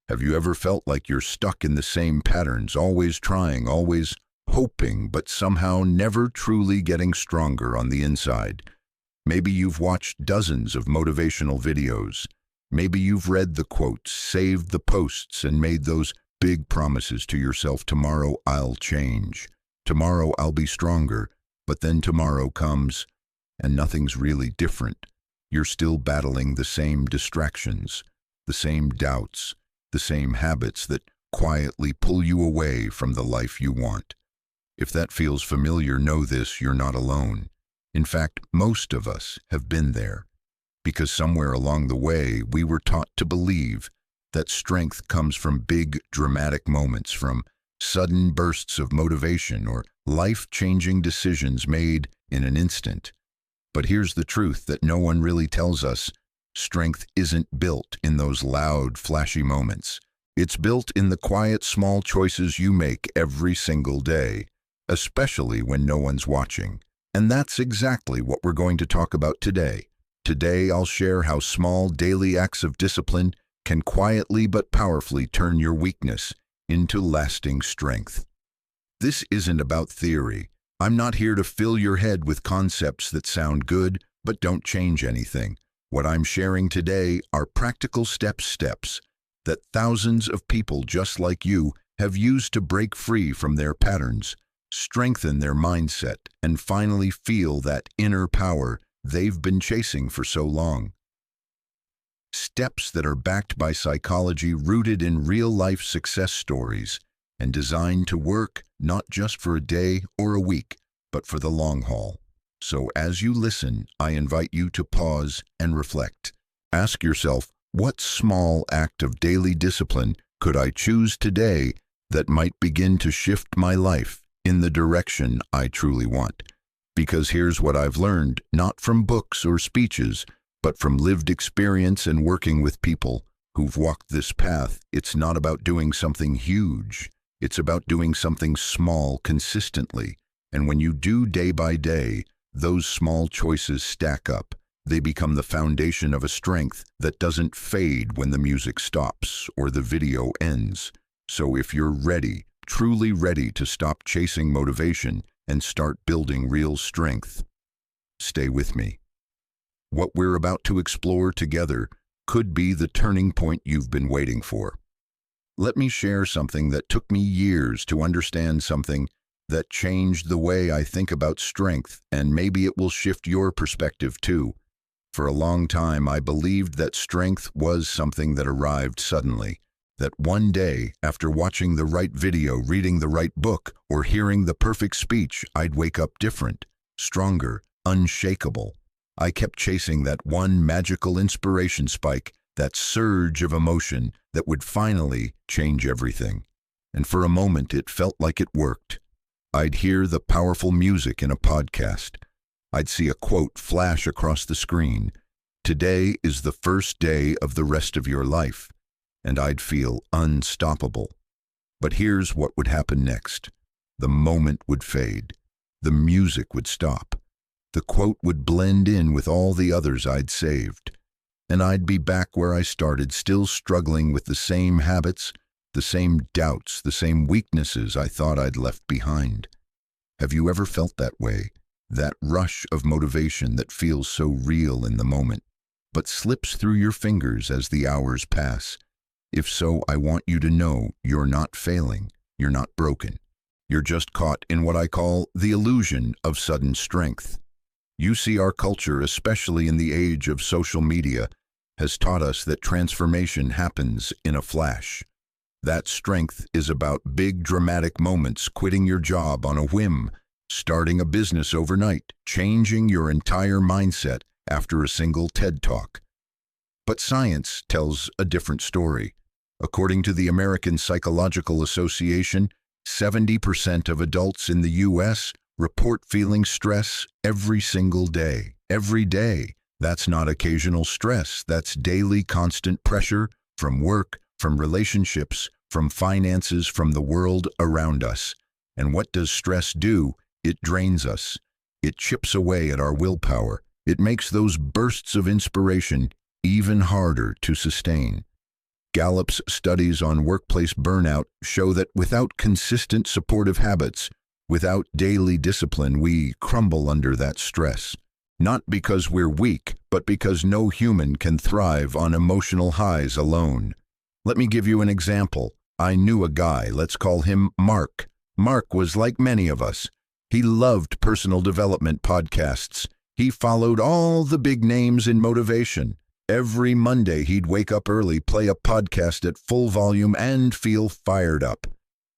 Have you ever felt like you're stuck in the same patterns, always trying, always hoping, but somehow never truly getting stronger on the inside? Maybe you've watched dozens of motivational videos. Maybe you've read the quotes, saved the posts, and made those big promises to yourself. Tomorrow I'll change. Tomorrow I'll be stronger. But then tomorrow comes, and nothing's really different. You're still battling the same distractions, the same doubts, the same habits that quietly pull you away from the life you want. If that feels familiar, know this: you're not alone. In fact, most of us have been there, because somewhere along the way we were taught to believe that strength comes from big, dramatic moments, from sudden bursts of motivation or life-changing decisions made in an instant. But here's the truth that no one really tells us: strength isn't built in those loud, flashy moments. It's built in the quiet, small choices you make every single day, especially when no one's watching. And that's exactly what we're going to talk about today. Today, I'll share how small daily acts of discipline can quietly but powerfully turn your weakness into lasting strength. This isn't about theory. I'm not here to fill your head with concepts that sound good but don't change anything. What I'm sharing today are practical steps that thousands of people just like you have used to break free from their patterns, strengthen their mindset, and finally feel that inner power they've been chasing for so long. Steps that are backed by psychology, rooted in real-life success stories, and designed to work not just for a day or a week, but for the long haul. So as you listen, I invite you to pause and reflect. Ask yourself, what small act of daily discipline could I choose today that might begin to shift my life in the direction I truly want? Because here's what I've learned, not from books or speeches, but from lived experience and working with people who've walked this path. It's not about doing something huge. It's about doing something small consistently. And when you do day by day, those small choices stack up. They become the foundation of a strength that doesn't fade when the music stops or the video ends. So if you're ready, truly ready to stop chasing motivation and start building real strength, stay with me. What we're about to explore together could be the turning point you've been waiting for. Let me share something that took me years to understand, something that changed the way I think about strength, and maybe it will shift your perspective too. For a long time, I believed that strength was something that arrived suddenly, that one day, after watching the right video, reading the right book, or hearing the perfect speech, I'd wake up different, stronger, unshakable. I kept chasing that one magical inspiration spike, that surge of emotion that would finally change everything. And for a moment, it felt like it worked. I'd hear the powerful music in a podcast. I'd see a quote flash across the screen: "Today is the first day of the rest of your life." And I'd feel unstoppable. But here's what would happen next. The moment would fade. The music would stop. The quote would blend in with all the others I'd saved. And I'd be back where I started, still struggling with the same habits, the same doubts, the same weaknesses I thought I'd left behind. Have you ever felt that way? That rush of motivation that feels so real in the moment, but slips through your fingers as the hours pass? If so, I want you to know you're not failing, you're not broken. You're just caught in what I call the illusion of sudden strength. You see, our culture, especially in the age of social media, has taught us that transformation happens in a flash. That strength is about big dramatic moments: quitting your job on a whim, starting a business overnight, changing your entire mindset after a single TED Talk. But science tells a different story. According to the American Psychological Association, 70% of adults in the U.S. report feeling stress every single day. Every day. That's not occasional stress. That's daily, constant pressure from work, from relationships, from finances, from the world around us. And what does stress do? It drains us. It chips away at our willpower. It makes those bursts of inspiration even harder to sustain. Gallup's studies on workplace burnout show that without consistent supportive habits, without daily discipline, we crumble under that stress. Not because we're weak, but because no human can thrive on emotional highs alone. Let me give you an example. I knew a guy, let's call him Mark. Mark was like many of us. He loved personal development podcasts. He followed all the big names in motivation. Every Monday he'd wake up early, play a podcast at full volume, and feel fired up.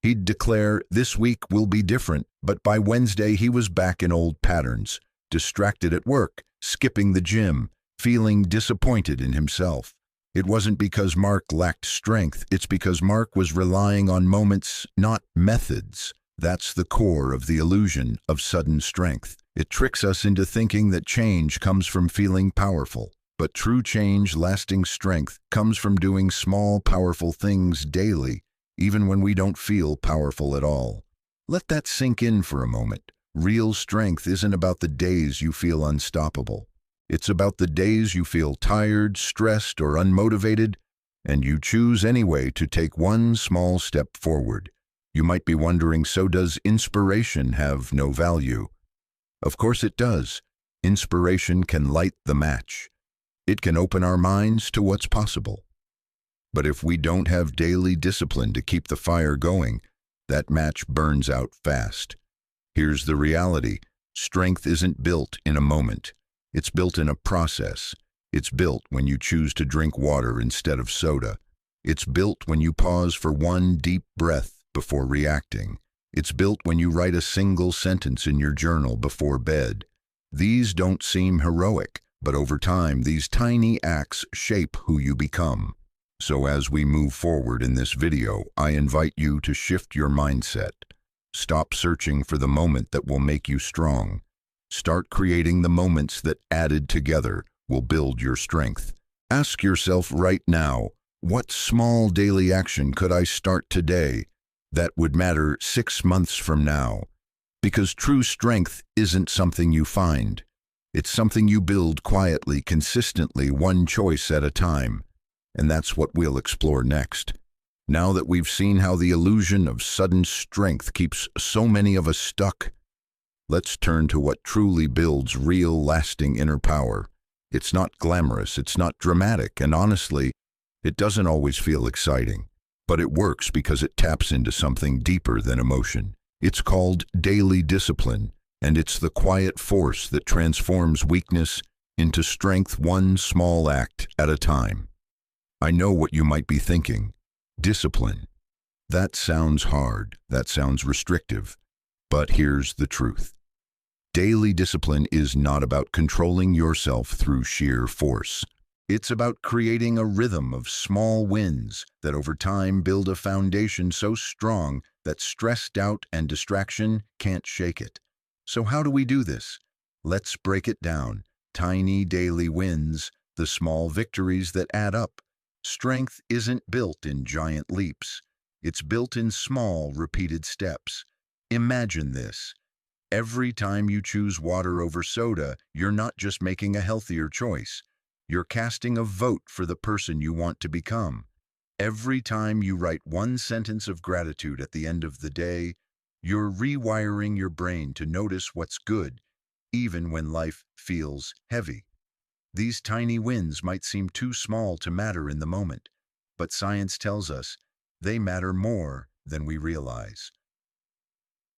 He'd declare, "This week will be different," but by Wednesday he was back in old patterns, distracted at work, skipping the gym, feeling disappointed in himself. It wasn't because Mark lacked strength, it's because Mark was relying on moments, not methods. That's the core of the illusion of sudden strength. It tricks us into thinking that change comes from feeling powerful. But true change, lasting strength, comes from doing small, powerful things daily, even when we don't feel powerful at all. Let that sink in for a moment. Real strength isn't about the days you feel unstoppable. It's about the days you feel tired, stressed, or unmotivated, and you choose anyway to take one small step forward. You might be wondering, so does inspiration have no value? Of course it does. Inspiration can light the match. It can open our minds to what's possible. But if we don't have daily discipline to keep the fire going, that match burns out fast. Here's the reality. Strength isn't built in a moment. It's built in a process. It's built when you choose to drink water instead of soda. It's built when you pause for one deep breath before reacting. It's built when you write a single sentence in your journal before bed. These don't seem heroic, but over time, these tiny acts shape who you become. So as we move forward in this video, I invite you to shift your mindset. Stop searching for the moment that will make you strong. Start creating the moments that, added together, will build your strength. Ask yourself right now, what small daily action could I start today that would matter 6 months from now? Because true strength isn't something you find. It's something you build quietly, consistently, one choice at a time. And that's what we'll explore next. Now that we've seen how the illusion of sudden strength keeps so many of us stuck, let's turn to what truly builds real, lasting inner power. It's not glamorous, it's not dramatic, and honestly, it doesn't always feel exciting. But it works because it taps into something deeper than emotion. It's called daily discipline, and it's the quiet force that transforms weakness into strength, one small act at a time. I know what you might be thinking. Discipline. That sounds hard, that sounds restrictive. But here's the truth. Daily discipline is not about controlling yourself through sheer force. It's about creating a rhythm of small wins that over time build a foundation so strong that stress, doubt, and distraction can't shake it. So how do we do this? Let's break it down. Tiny daily wins, the small victories that add up. Strength isn't built in giant leaps. It's built in small, repeated steps. Imagine this. Every time you choose water over soda, you're not just making a healthier choice. You're casting a vote for the person you want to become. Every time you write one sentence of gratitude at the end of the day, you're rewiring your brain to notice what's good, even when life feels heavy. These tiny wins might seem too small to matter in the moment, but science tells us they matter more than we realize.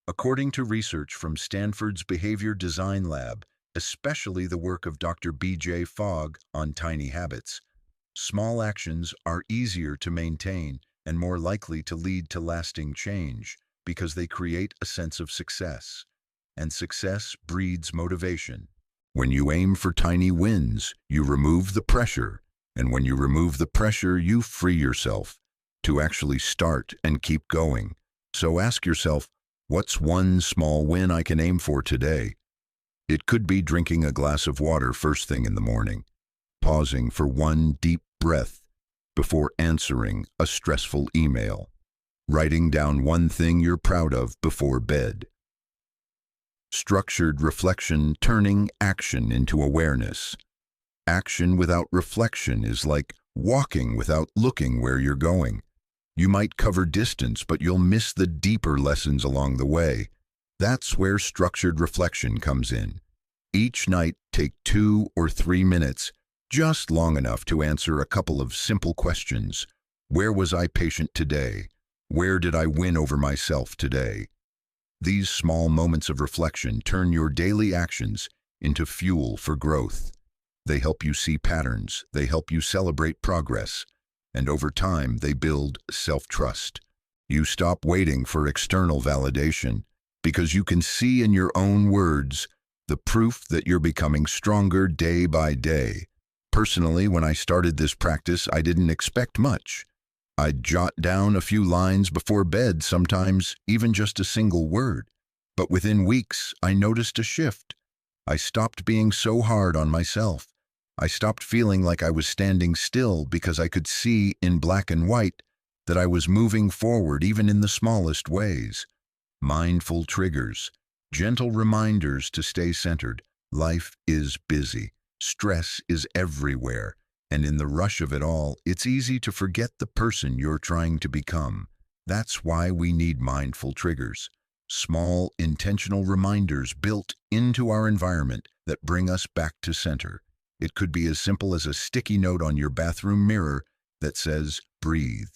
According to research from Stanford's Behavior Design Lab, especially the work of Dr. B.J. Fogg on tiny habits, small actions are easier to maintain and more likely to lead to lasting change because they create a sense of success. And success breeds motivation. When you aim for tiny wins, you remove the pressure. And when you remove the pressure, you free yourself to actually start and keep going. So ask yourself, what's one small win I can aim for today? It could be drinking a glass of water first thing in the morning, pausing for one deep breath before answering a stressful email, writing down one thing you're proud of before bed. Structured reflection, turning action into awareness. Action without reflection is like walking without looking where you're going. You might cover distance, but you'll miss the deeper lessons along the way. That's where structured reflection comes in. Each night, take 2 or 3 minutes, just long enough to answer a couple of simple questions. Where was I patient today? Where did I win over myself today? These small moments of reflection turn your daily actions into fuel for growth. They help you see patterns, they help you celebrate progress, and over time they build self-trust. You stop waiting for external validation because you can see in your own words the proof that you're becoming stronger day by day. Personally, when I started this practice, I didn't expect much. I'd jot down a few lines before bed, sometimes even just a single word. But within weeks, I noticed a shift. I stopped being so hard on myself. I stopped feeling like I was standing still because I could see in black and white that I was moving forward even in the smallest ways. Mindful triggers, gentle reminders to stay centered. Life is busy. Stress is everywhere. And in the rush of it all, it's easy to forget the person you're trying to become. That's why we need mindful triggers. Small, intentional reminders built into our environment that bring us back to center. It could be as simple as a sticky note on your bathroom mirror that says, "Breathe,"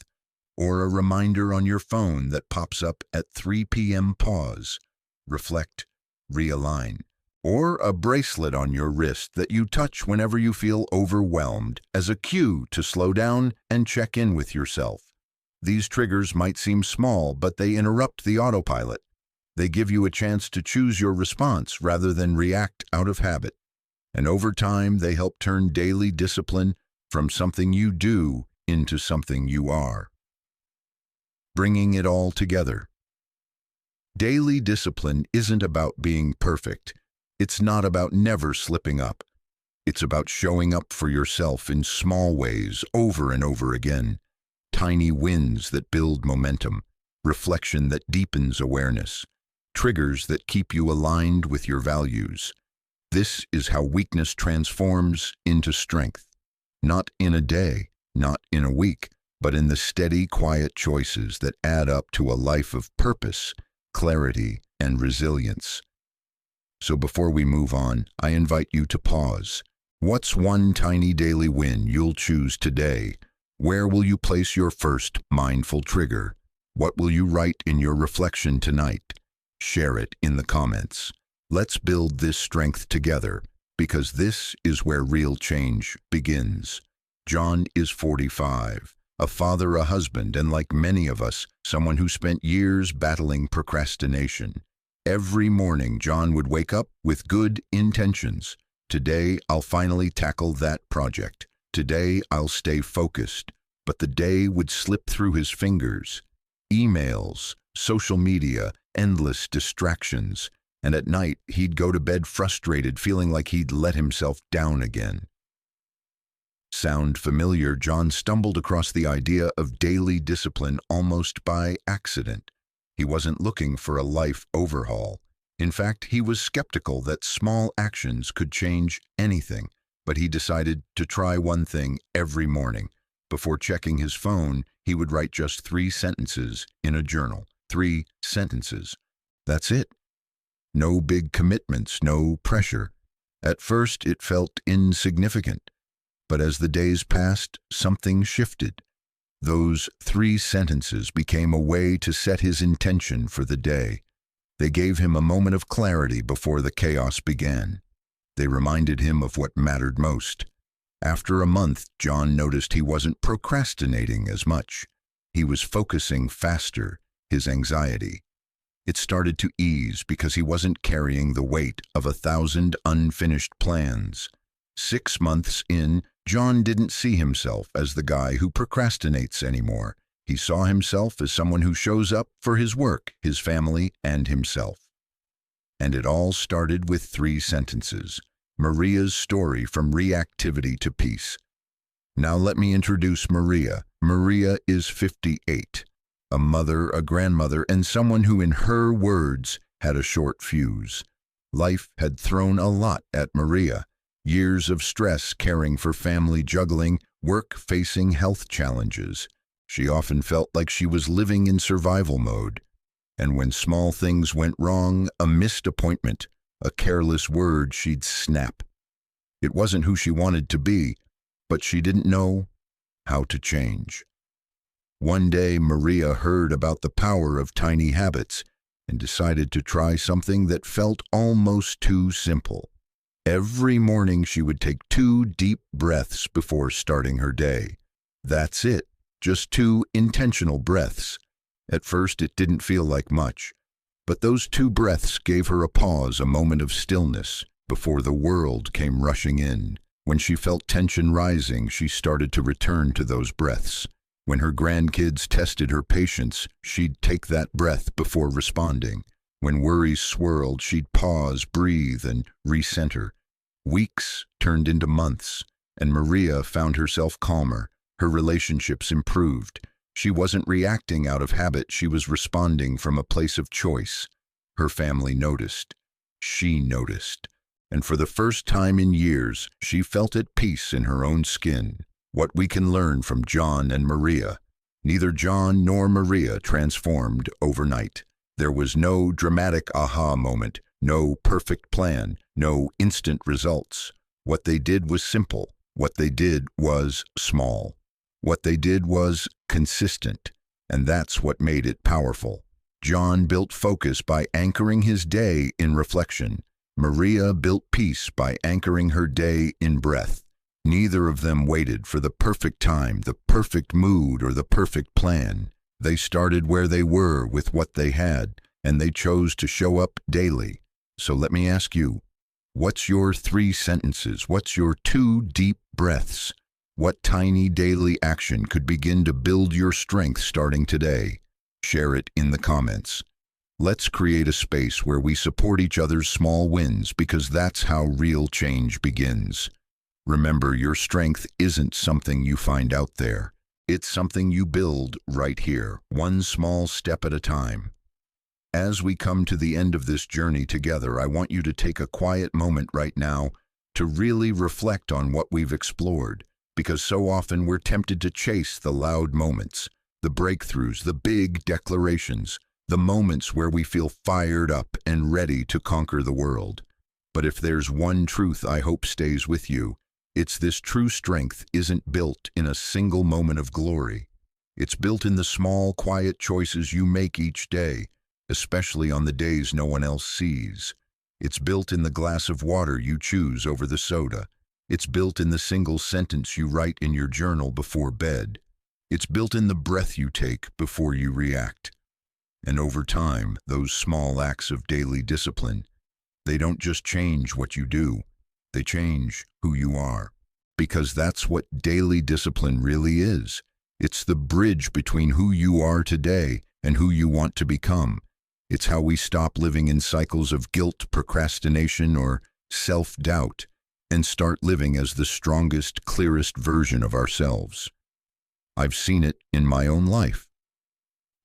or a reminder on your phone that pops up at 3 p.m. Pause, reflect, realign, or a bracelet on your wrist that you touch whenever you feel overwhelmed as a cue to slow down and check in with yourself. These triggers might seem small, but they interrupt the autopilot. They give you a chance to choose your response rather than react out of habit. And over time, they help turn daily discipline from something you do into something you are. Bringing it all together. Daily discipline isn't about being perfect. It's not about never slipping up. It's about showing up for yourself in small ways over and over again. Tiny wins that build momentum, reflection that deepens awareness, triggers that keep you aligned with your values. This is how weakness transforms into strength. Not in a day, not in a week, but in the steady, quiet choices that add up to a life of purpose, clarity, and resilience. So before we move on, I invite you to pause. What's one tiny daily win you'll choose today? Where will you place your first mindful trigger? What will you write in your reflection tonight? Share it in the comments. Let's build this strength together, because this is where real change begins. John is 45, a father, a husband, and like many of us, someone who spent years battling procrastination. Every morning, John would wake up with good intentions. Today, I'll finally tackle that project. Today, I'll stay focused. But the day would slip through his fingers. Emails, social media, endless distractions. And at night, he'd go to bed frustrated, feeling like he'd let himself down again. Sound familiar? John stumbled across the idea of daily discipline almost by accident. He wasn't looking for a life overhaul. In fact, he was skeptical that small actions could change anything, but he decided to try one thing every morning. Before checking his phone, he would write just 3 sentences in a journal. 3 sentences. That's it. No big commitments, no pressure. At first, it felt insignificant. But as the days passed, something shifted. Those 3 sentences became a way to set his intention for the day. They gave him a moment of clarity before the chaos began. They reminded him of what mattered most. After a month, John noticed he wasn't procrastinating as much. He was focusing faster, his anxiety. It started to ease because he wasn't carrying the weight of 1,000 unfinished plans. 6 months in, John didn't see himself as the guy who procrastinates anymore. He saw himself as someone who shows up for his work, his family, and himself. And it all started with 3 sentences. Maria's story from reactivity to peace. Now let me introduce Maria. Maria is 58. A mother, a grandmother, and someone who, in her words, had a short fuse. Life had thrown a lot at Maria. Years of stress caring for family, juggling work facing health challenges. She often felt like she was living in survival mode. And when small things went wrong, a missed appointment, a careless word, she'd snap. It wasn't who she wanted to be, but she didn't know how to change. One day, Maria heard about the power of tiny habits and decided to try something that felt almost too simple. Every morning she would take 2 deep breaths before starting her day. That's it, just 2 intentional breaths. At first it didn't feel like much, but those 2 breaths gave her a pause, a moment of stillness, before the world came rushing in. When she felt tension rising, she started to return to those breaths. When her grandkids tested her patience, she'd take that breath before responding. When worries swirled, she'd pause, breathe, and recenter. Weeks turned into months, and Maria found herself calmer. Her relationships improved. She wasn't reacting out of habit, she was responding from a place of choice. Her family noticed. She noticed. And for the first time in years, she felt at peace in her own skin. What we can learn from John and Maria. Neither John nor Maria transformed overnight. There was no dramatic aha moment, no perfect plan, no instant results. What they did was simple. What they did was small. What they did was consistent, and that's what made it powerful. John built focus by anchoring his day in reflection. Maria built peace by anchoring her day in breath. Neither of them waited for the perfect time, the perfect mood, or the perfect plan. They started where they were with what they had, and they chose to show up daily. So let me ask you, what's your 3 sentences? What's your 2 deep breaths? What tiny daily action could begin to build your strength starting today? Share it in the comments. Let's create a space where we support each other's small wins, because that's how real change begins. Remember, your strength isn't something you find out there. It's something you build right here, one small step at a time. As we come to the end of this journey together, I want you to take a quiet moment right now to really reflect on what we've explored, because so often we're tempted to chase the loud moments, the breakthroughs, the big declarations, the moments where we feel fired up and ready to conquer the world. But if there's one truth I hope stays with you, it's this: true strength isn't built in a single moment of glory. It's built in the small, quiet choices you make each day, especially on the days no one else sees. It's built in the glass of water you choose over the soda. It's built in the single sentence you write in your journal before bed. It's built in the breath you take before you react. And over time, those small acts of daily discipline, they don't just change what you do, they change who you are. Because that's what daily discipline really is. It's the bridge between who you are today and who you want to become. It's how we stop living in cycles of guilt, procrastination, or self-doubt, and start living as the strongest, clearest version of ourselves. I've seen it in my own life.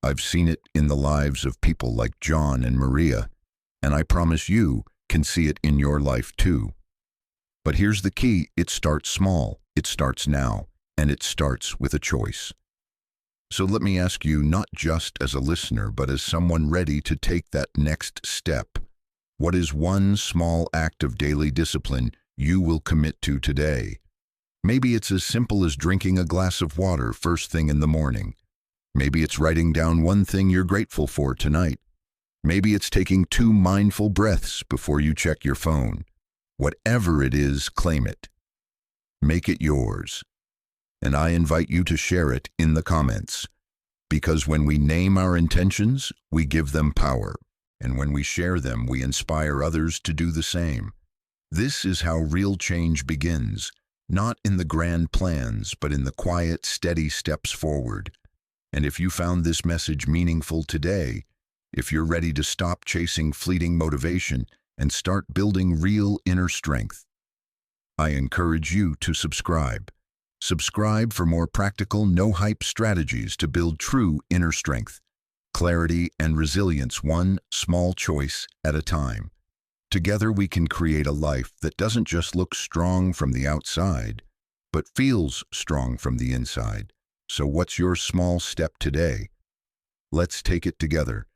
I've seen it in the lives of people like John and Maria, and I promise you can see it in your life too. But here's the key: it starts small, it starts now, and it starts with a choice. So let me ask you, not just as a listener, but as someone ready to take that next step, what is one small act of daily discipline you will commit to today? Maybe it's as simple as drinking a glass of water first thing in the morning. Maybe it's writing down one thing you're grateful for tonight. Maybe it's taking 2 mindful breaths before you check your phone. Whatever it is, claim it. Make it yours. And I invite you to share it in the comments. Because when we name our intentions, we give them power. And when we share them, we inspire others to do the same. This is how real change begins, not in the grand plans, but in the quiet, steady steps forward. And if you found this message meaningful today, if you're ready to stop chasing fleeting motivation and start building real inner strength, I encourage you to subscribe. Subscribe for more practical, no-hype strategies to build true inner strength, clarity, and resilience, one small choice at a time. Together we can create a life that doesn't just look strong from the outside, but feels strong from the inside. So what's your small step today? Let's take it together.